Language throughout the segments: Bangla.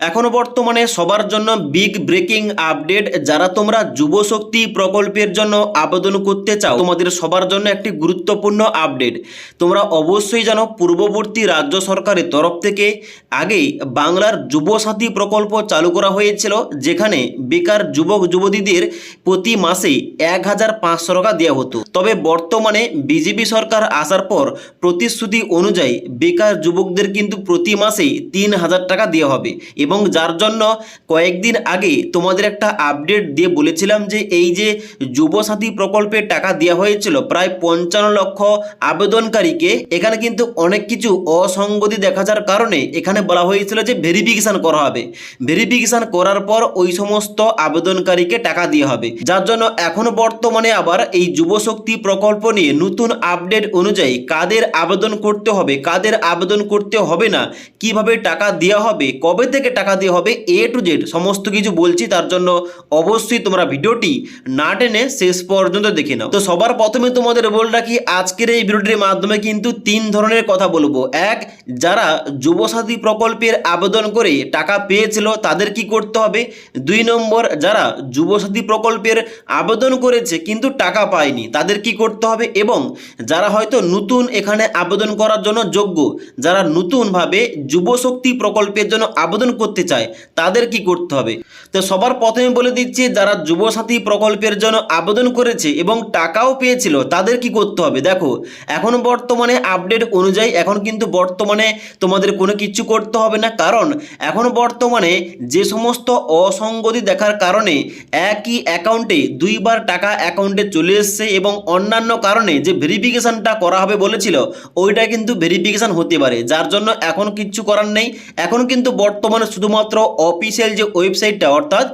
এখনো বর্তমানে সবার জন্য বিগ ব্রেকিং আপডেট। যারা তোমরা যুবশক্তি প্রকল্পের জন্য আবেদন করতে চাও, তোমাদের সবার জন্য একটি গুরুত্বপূর্ণ আপডেট। তোমরা অবশ্যই জানো, পূর্ববর্তী রাজ্য সরকারের তরফ থেকে আগেই বাংলার যুবসাথী প্রকল্প চালু করা হয়েছিল, যেখানে বেকার যুবক যুবতীদের প্রতি মাসে 1500 টাকা দেওয়া হতো। তবে বর্তমানে বিজেপি সরকার আসার পর প্রতিশ্রুতি অনুযায়ী বেকার যুবকদের কিন্তু প্রতি মাসে 3000 টাকা দেওয়া হবে। এবং যার জন্য কয়েকদিন আগে তোমাদের একটা আপডেট দিয়ে বলেছিলাম যে এই যে যুবসাথী প্রকল্পের টাকা দেওয়া হয়েছিল প্রায় 55 লক্ষ আবেদনকারীকে, এখানে কিন্তু অনেক কিছু অসঙ্গতি দেখা যাওয়ার কারণে এখানে বলা হয়েছিল যে ভেরিফিকেশন করা হবে। ভেরিফিকেশন করার পর ওই সমস্ত আবেদনকারীকে টাকা দেওয়া হবে। যার জন্য এখন বর্তমানে আবার এই যুবশক্তি প্রকল্প নিয়ে নতুন আপডেট অনুযায়ী কাদের আবেদন করতে হবে, কাদের আবেদন করতে হবে না, কিভাবে টাকা দেওয়া হবে, কবে থেকে টাকা দেওয়া হবে, এ টু জেড সমস্ত কিছু বলছি। তার জন্য অবশ্যই তোমরা ভিডিওটি না টেনে শেষ পর্যন্ত দেখে নাও। তো সবার প্রথমে তোমাদের বল রাখি, আজকের এই ভিডিওটির মাধ্যমে কিন্তু 3 ধরনের কথা বলবো। এক, যারা যুবসাথী প্রকল্পের আবেদন করে টাকা পেয়েছিল তাদের কি করতে হবে। 2 নম্বর, যারা যুবসাথী প্রকল্পের আবেদন করেছে কিন্তু টাকা পায়নি তাদের কি করতে হবে। এবং যারা হয়তো নতুন এখানে আবেদন করার জন্য যোগ্য, যারা নতুনভাবে যুবশক্তি প্রকল্পের জন্য আবেদন করতে চায় তাদের কি করতে হবে। তো সবার প্রথমে বলে দিচ্ছি, যারা যুবসাথী প্রকল্পের জন্য আবেদন করেছে এবং টাকাও পেয়েছিল তাদের কি করতে হবে। দেখো, এখন বর্তমানে আপডেট অনুযায়ী এখন কিন্তু বর্তমানে তোমাদের কোনো কিছু করতে হবে না, কারণ এখন বর্তমানে যে সমস্ত অসঙ্গতি দেখার কারণে একই অ্যাকাউন্টে 2 বার টাকা অ্যাকাউন্টে চলে এসছে এবং অন্যান্য কারণে যে ভেরিফিকেশনটা করা হবে বলেছিল ওইটা কিন্তু ভেরিফিকেশন হতে পারে। যার জন্য এখন কিচ্ছু করার নেই। এখন কিন্তু বর্তমানে শুধুমাত্র অফিসিয়াল যে ওয়েবসাইটটা, অর্থাৎ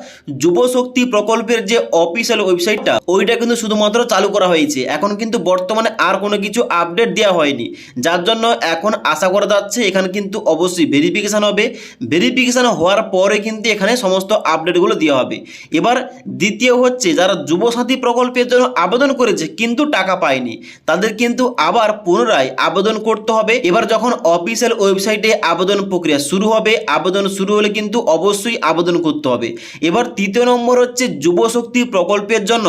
যুবশক্তি প্রকল্পের যে অফিসিয়াল ওয়েবসাইটটা, ওইটা কিন্তু শুধুমাত্র চালু করা হয়েছে। এখন কিন্তু বর্তমানে আর কোনো কিছু আপডেট দেওয়া হয়নি। যার জন্য এখন আশা করা যাচ্ছে এখানে কিন্তু অবশ্যই ভেরিফিকেশন হবে। ভেরিফিকেশন হওয়ার পরে কিন্তু এখানে সমস্ত আপডেটগুলো দেওয়া হবে। এবার দ্বিতীয় হচ্ছে, যারা যুবসাথী প্রকল্পের জন্য আবেদন করেছে কিন্তু টাকা পায়নি তাদের কিন্তু আবার পুনরায় আবেদন করতে হবে। এবার যখন অফিসিয়াল ওয়েবসাইটে আবেদন প্রক্রিয়া শুরু হবে, আবেদন শুরু হলে কিন্তু অবশ্যই আবেদন করতে হবে। এবার তৃতীয় নম্বর হচ্ছে, যুবশক্তি প্রকল্পের জন্য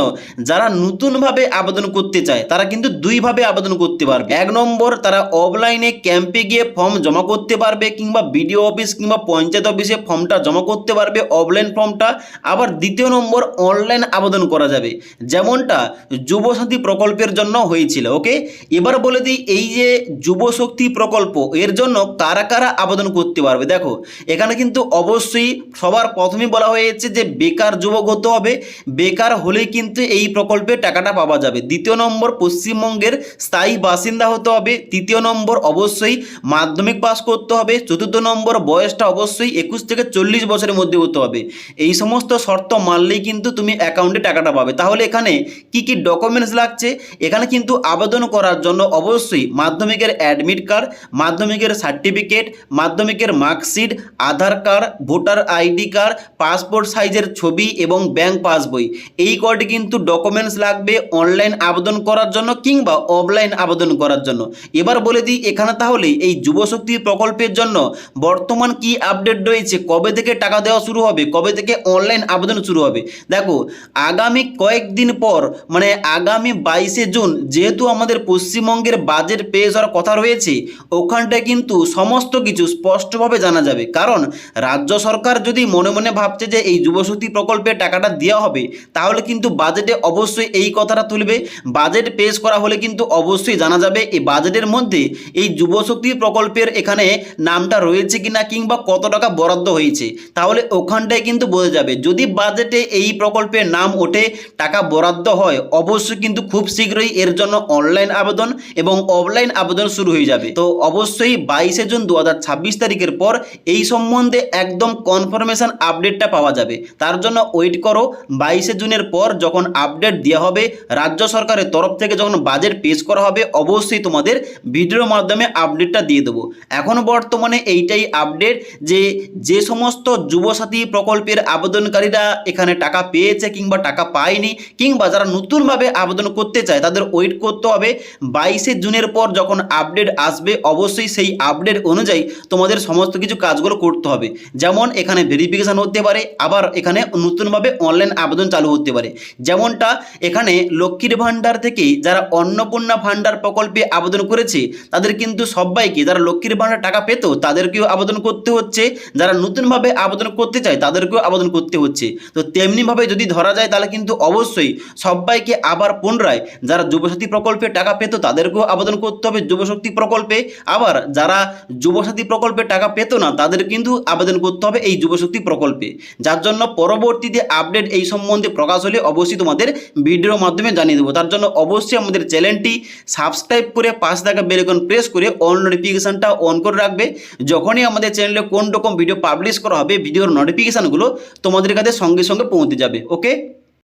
যারা নতুনভাবে আবেদন করতে চায় তারা কিন্তু 2 ভাবে আবেদন করতে পারবে। 1 নম্বর, তারা অফলাইনে ক্যাম্পে গিয়ে ফর্ম জমা করতে পারবে, কিংবা বিডিও অফিস কিংবা পঞ্চায়েত অফিসে ফর্মটা জমা করতে পারবে, অফলাইন ফর্মটা। আবার দ্বিতীয় নম্বর, অনলাইন আবেদন করা যাবে, যেমনটা যুবসাথী প্রকল্পের জন্য হয়েছিল। ওকে, এবার বলে দিই এই যে যুবশক্তি প্রকল্প এর জন্য কারা কারা আবেদন করতে পারবে। দেখো, এখানে কিন্তু অবশ্যই সবার প্রথমে বলা হয়েছে যে বেকার যুবক হতে হবে। বেকার হলেই কিন্তু এই প্রকল্পে টাকাটা পাওয়া যাবে। দ্বিতীয় নম্বর, পশ্চিমবঙ্গের স্থায়ী বাসিন্দা হতে হবে। তৃতীয় নম্বর, অবশ্যই মাধ্যমিক পাস করতে হবে। চতুর্থ নম্বর, বয়সটা অবশ্যই 21 থেকে 40 বছরের মধ্যে হতে হবে। এই সমস্ত শর্ত মানলেই কিন্তু তুমি অ্যাকাউন্টে টাকাটা পাবে। তাহলে এখানে কি কি ডকুমেন্টস লাগছে, এখানে কিন্তু আবেদন করার জন্য অবশ্যই মাধ্যমিকের অ্যাডমিট কার্ড, মাধ্যমিকের সার্টিফিকেট, মাধ্যমিকের marksheet, Aadhaar card, voter ID card, passport সাইজের ছবি এবং ব্যাংক পাসবই, এই কয়টি কিন্তু ডকুমেন্টস লাগবে অনলাইন আবেদন করার জন্য কিংবা অফলাইন আবেদন করার জন্য। এবার বলে দিই এখানে তাহলে এই যুবশক্তি প্রকল্পের জন্য বর্তমান কি আপডেট রয়েছে, কবে থেকে টাকা দেওয়া শুরু হবে, কবে থেকে অনলাইন আবেদন শুরু হবে। দেখো, আগামী কয়েকদিন পর মানে আগামী 22শে জুন যেহেতু আমাদের পশ্চিমবঙ্গের বাজেট পেশ হওয়ার কথা রয়েছে, ওখানটায় কিন্তু সমস্ত কিছু স্পষ্টভাবে জানা যাবে। কারণ রাজ্য সরকার যদি মনে মনে ভাবছে যে এই যুবশক্তি প্রকল্পের টাকাটা দেওয়া হবে, তাহলে কিন্তু বাজেটে অবশ্যই এই কথাটা তুলবে। বাজেট পেশ করা হলে কিন্তু অবশ্যই জানা যাবে এই বাজেটের মধ্যে এই যুবশক্তি প্রকল্পের এখানে নামটা রয়েছে কিনা কিংবা কত টাকা বরাদ্দ হয়েছে। তাহলে ওখানটায় কিন্তু বোঝা যাবে। যদি বাজেটে এই প্রকল্পের নাম ওঠে, টাকা বরাদ্দ হয়, অবশ্যই কিন্তু খুব শীঘ্রই এর জন্য অনলাইন আবেদন এবং অফলাইন আবেদন শুরু হয়ে যাবে। তো অবশ্যই 22শে জুন 2026 তারিখের পর এই সম্বন্ধে একদম কনফার্মেশন আপডেটটা পাওয়া যাবে। তার জন্য ওয়েট করো। 22শে জুনের পর যখন আপডেট দেওয়া হবে রাজ্য সরকারের তরফ থেকে, যখন বাজেট পেশ করা হবে, অবশ্যই তোমাদের ভিডিওর মাধ্যমে আপডেটটা দিয়ে দেবো। এখন বর্তমানে এইটাই আপডেট যে যে সমস্ত যুবসাথী প্রকল্পের আবেদনকারীরা এখানে টাকা পেয়েছে কিংবা টাকা পায়নি, কিংবা যারা নতুনভাবে আবেদন করতে চায় তাদের ওয়েট করতে হবে 22শে জুনের পর যখন আপডেট আসবে। অবশ্যই সেই আপডেট অনুযায়ী তোমাদের সমস্ত কিছু কাজগুলো করতে হবে। হবে। যেমন এখানে ভেরিফিকেশান হতে পারে, আবার এখানে নতুনভাবে অনলাইন আবেদন চালু হতে পারে। যেমনটা এখানে লক্ষ্মীর ভাণ্ডার থেকে যারা অন্নপূর্ণা ভাণ্ডার প্রকল্পে আবেদন করেছে তাদের কিন্তু সবাইকে, যারা লক্ষ্মীর ভাণ্ডার টাকা পেত তাদেরকেও আবেদন করতে হচ্ছে, যারা নতুনভাবে আবেদন করতে চায় তাদেরকেও আবেদন করতে হচ্ছে। তো তেমনিভাবে যদি ধরা যায় তাহলে কিন্তু অবশ্যই সবাইকে আবার পুনরায় যারা যুবসাথী প্রকল্পে টাকা পেত তাদেরকেও আবেদন করতে হবে যুবশক্তি প্রকল্পে, আবার যারা যুবসাথী প্রকল্পে টাকা পেত না তাদের কিন্তু আবেদন করতে হবে এই যুবশক্তি প্রকল্পে। যার জন্য পরবর্তীতে আপডেট এই সম্বন্ধে প্রকাশ হলে অবশ্যই তোমাদের ভিডিওর মাধ্যমে জানিয়ে দেবো। তার জন্য অবশ্যই আমাদের চ্যানেলটি সাবস্ক্রাইব করে পাশে থাকা বেল আইকন প্রেস করে অল নোটিফিকেশানটা অন করে রাখবে। যখনই আমাদের চ্যানেলে কোন রকম ভিডিও পাবলিশ করা হবে ভিডিওর নোটিফিকেশানগুলো তোমাদের কাছে সঙ্গে সঙ্গে পৌঁছে যাবে। ওকে।